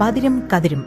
പതിരും കതിരും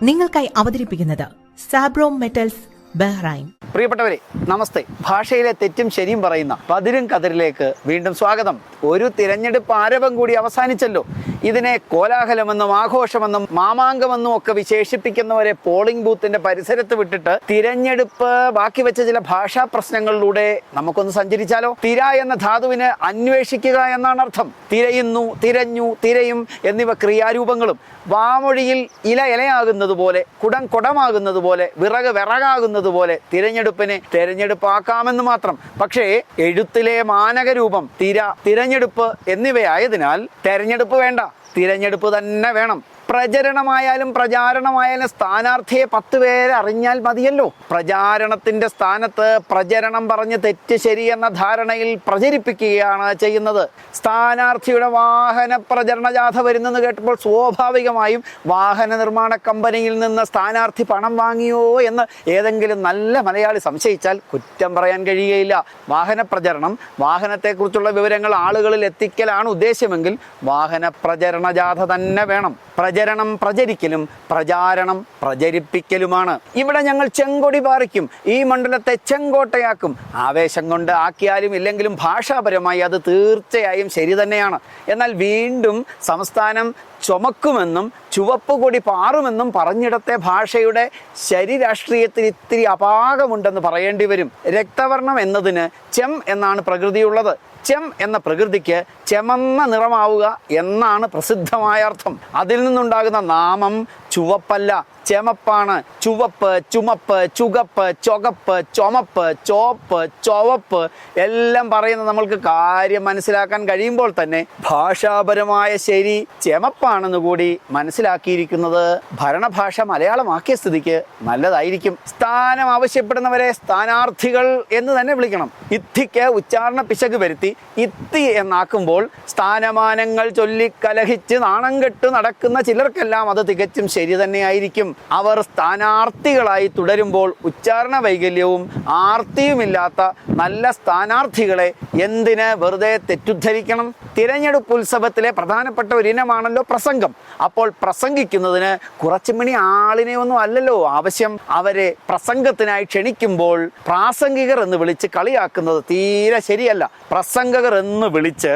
നിങ്ങൾക്കായി അവതരിപ്പിക്കുന്നത് സാബ്രോ metals Bahrain. പ്രിയപ്പെട്ടവരെ, നമസ്തേ. ഭാഷയിലെ തെറ്റും ശരിയും പറയുന്ന പതിരും കതിരിലേക്ക് വീണ്ടും സ്വാഗതം. ഒരു തിരഞ്ഞെടുപ്പ് ആരവം കൂടി അവസാനിച്ചല്ലോ. ഇതിനെ കോലാഹലമെന്നും ആഘോഷമെന്നും മാമാങ്കമെന്നും ഒക്കെ വിശേഷിപ്പിക്കുന്നവരെ പോളിംഗ് ബൂത്തിന്റെ പരിസരത്ത് വിട്ടിട്ട് തിരഞ്ഞെടുപ്പ് ബാക്കി വെച്ച ചില ഭാഷാ പ്രശ്നങ്ങളിലൂടെ നമുക്കൊന്ന് സഞ്ചരിച്ചാലോ? തിര എന്ന ധാതുവിന് അന്വേഷിക്കുക എന്നാണ് അർത്ഥം. തിരയുന്നു, തിരഞ്ഞു, തിരയും എന്നിവ ക്രിയാരൂപങ്ങളും. വാമൊഴിയിൽ ഇല ഇലയാകുന്നത് പോലെ, കുടം കുടമാകുന്നത് പോലെ, വിറക് വിറകാകുന്നത് പോലെ തിരഞ്ഞെടുപ്പിനെ തെരഞ്ഞെടുപ്പാക്കാമെന്ന് മാത്രം. പക്ഷേ എഴുത്തിലെ മാനകരൂപം തിര, തിരഞ്ഞെടുപ്പ് എന്നിവയായതിനാൽ തെരഞ്ഞെടുപ്പ് വേണ്ട, തിരഞ്ഞെടുപ്പ് തന്നെ വേണം. പ്രചരണമായാലും പ്രചാരണമായാലും സ്ഥാനാർത്ഥിയെ 10 പേരെ അറിഞ്ഞാൽ മതിയല്ലോ. പ്രചാരണത്തിന്റെ സ്ഥാനത്ത് പ്രചരണം പറഞ്ഞ് തെറ്റ് ശരിയെന്ന ധാരണയിൽ പ്രചരിപ്പിക്കുകയാണ് ചെയ്യുന്നത്. സ്ഥാനാർത്ഥിയുടെ വാഹന പ്രചരണ ജാഥ വരുന്നെന്ന് കേട്ടപ്പോൾ സ്വാഭാവികമായും വാഹന നിർമ്മാണ കമ്പനിയിൽ നിന്ന് സ്ഥാനാർത്ഥി പണം വാങ്ങിയോ എന്ന് ഏതെങ്കിലും നല്ല മലയാളി സംശയിച്ചാൽ കുറ്റം പറയാൻ കഴിയുകയില്ല. വാഹന പ്രചരണം, വാഹനത്തെക്കുറിച്ചുള്ള വിവരങ്ങൾ ആളുകളിൽ എത്തിക്കലാണ് ഉദ്ദേശമെങ്കിൽ വാഹന പ്രചരണ ജാഥ തന്നെ വേണം. പ്രചരണം പ്രചരിക്കലും പ്രചാരണം പ്രചരിപ്പിക്കലുമാണ്. ഇവിടെ ഞങ്ങൾ ചെങ്കൊടി പാറിക്കും, ഈ മണ്ഡലത്തെ ചെങ്കോട്ടയാക്കും. ആവേശം കൊണ്ട് ആക്കിയാലും ഇല്ലെങ്കിലും ഭാഷാപരമായി അത് തീർച്ചയായും ശരി തന്നെയാണ്. എന്നാൽ വീണ്ടും സംസ്ഥാനം ചുമക്കുമെന്നും ചുവപ്പ് കൊടി പാറുമെന്നും പറഞ്ഞിടത്തെ ഭാഷയുടെ ശരീരാഷ്ട്രീയത്തിൽ ഇത്തിരി അപാകമുണ്ടെന്ന് പറയേണ്ടി വരും. രക്തവർണം എന്നതിന് ചെം എന്നാണ് പ്രകൃതിയുള്ളത്. ചെം എന്ന പ്രകൃതിക്ക് ചെമന്ന നിറമാവുക എന്നാണ് പ്രസിദ്ധമായ അർത്ഥം. അതിൽ നിന്നുണ്ടാകുന്ന നാമം ചുവപ്പല്ല, ചെമപ്പാണ്. ചുവപ്പ്, ചുമപ്പ്, ചുകപ്പ്, ചൊകപ്പ്, ചുമപ്പ്, ചോപ്പ്, ചുവപ്പ് എല്ലാം പറയുന്നത് നമ്മൾക്ക് കാര്യം മനസ്സിലാക്കാൻ കഴിയുമ്പോൾ തന്നെ ഭാഷാപരമായ ശരി ചെമപ്പാണെന്ന് കൂടി മനസ്സിലാക്കിയിരിക്കുന്നത് ഭരണഭാഷ മലയാളമാക്കിയ സ്ഥിതിക്ക് നല്ലതായിരിക്കും. സ്ഥാനം ആവശ്യപ്പെടുന്നവരെ സ്ഥാനാർത്ഥികൾ എന്ന് തന്നെ വിളിക്കണം. ഇത്തിക്ക് ഉച്ചാരണ പിശക് വരുത്തി ഇത്തി എന്നാക്കുമ്പോൾ സ്ഥാനമാനങ്ങൾ ചൊല്ലിക്കലഹിച്ച് നാണം കെട്ട് നടക്കുന്ന ചിലർക്കെല്ലാം അത് തികച്ചും ശരി തന്നെയായിരിക്കും. അവർ സ്ഥാനാർത്ഥികളായി തുടരുമ്പോൾ ഉച്ചാരണ വൈകല്യവും ആർത്തിയുമില്ലാത്ത നല്ല സ്ഥാനാർത്ഥികളെ എന്തിന് വെറുതെ തെറ്റുദ്ധരിക്കണം? തിരഞ്ഞെടുപ്പ് ഉത്സവത്തിലെ പ്രധാനപ്പെട്ട ഒരു ഇനമാണല്ലോ പ്രസംഗം. അപ്പോൾ പ്രസംഗിക്കുന്നതിന് കുറച്ചു മണി ആളിനെ ഒന്നും അല്ലല്ലോ ആവശ്യം. അവരെ പ്രസംഗത്തിനായി ക്ഷണിക്കുമ്പോൾ പ്രാസംഗികർ എന്ന് വിളിച്ച് കളിയാക്കുന്നത് തീരെ ശരിയല്ല. പ്രസംഗകർ എന്ന് വിളിച്ച്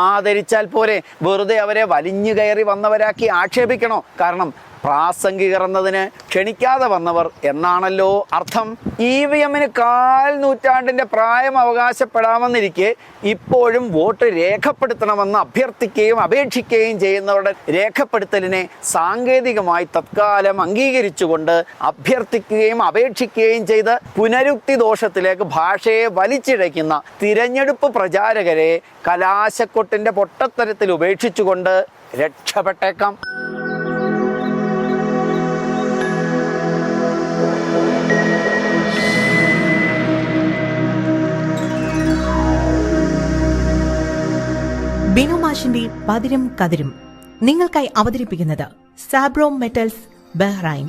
ആദരിച്ചാൽ പോരെ, വെറുതെ അവരെ വലിഞ്ഞു കയറി വന്നവരാക്കി ആക്ഷേപിക്കണോ? കാരണം പ്രാസംഗികർ എന്നതിന് ക്ഷണിക്കാതെ വന്നവർ എന്നാണല്ലോ അർത്ഥം. EVM-ന് 1/4 നൂറ്റാണ്ടിന്റെ പ്രായം അവകാശപ്പെടാമെന്നിരിക്കെ ഇപ്പോഴും വോട്ട് രേഖപ്പെടുത്തണമെന്ന് അഭ്യർത്ഥിക്കുകയും അപേക്ഷിക്കുകയും ചെയ്യുന്നവരുടെ രേഖപ്പെടുത്തലിനെ സാങ്കേതികമായി തത്കാലം അംഗീകരിച്ചുകൊണ്ട് അഭ്യർത്ഥിക്കുകയും അപേക്ഷിക്കുകയും ചെയ്ത് പുനരുക്തി ദോഷത്തിലേക്ക് ഭാഷയെ വലിച്ചിഴയ്ക്കുന്ന തിരഞ്ഞെടുപ്പ് പ്രചാരകരെ കലാശക്കൊട്ടിന്റെ പൊട്ടത്തരത്തിൽ ഉപേക്ഷിച്ചുകൊണ്ട് രക്ഷപ്പെട്ടേക്കാം. ബിനു മാഷിന്റെ പതിരും കതിരും നിങ്ങൾക്കായി അവതരിപ്പിക്കുന്നത് സാബ്രോ മെറ്റൽസ് ബഹ്റൈൻ.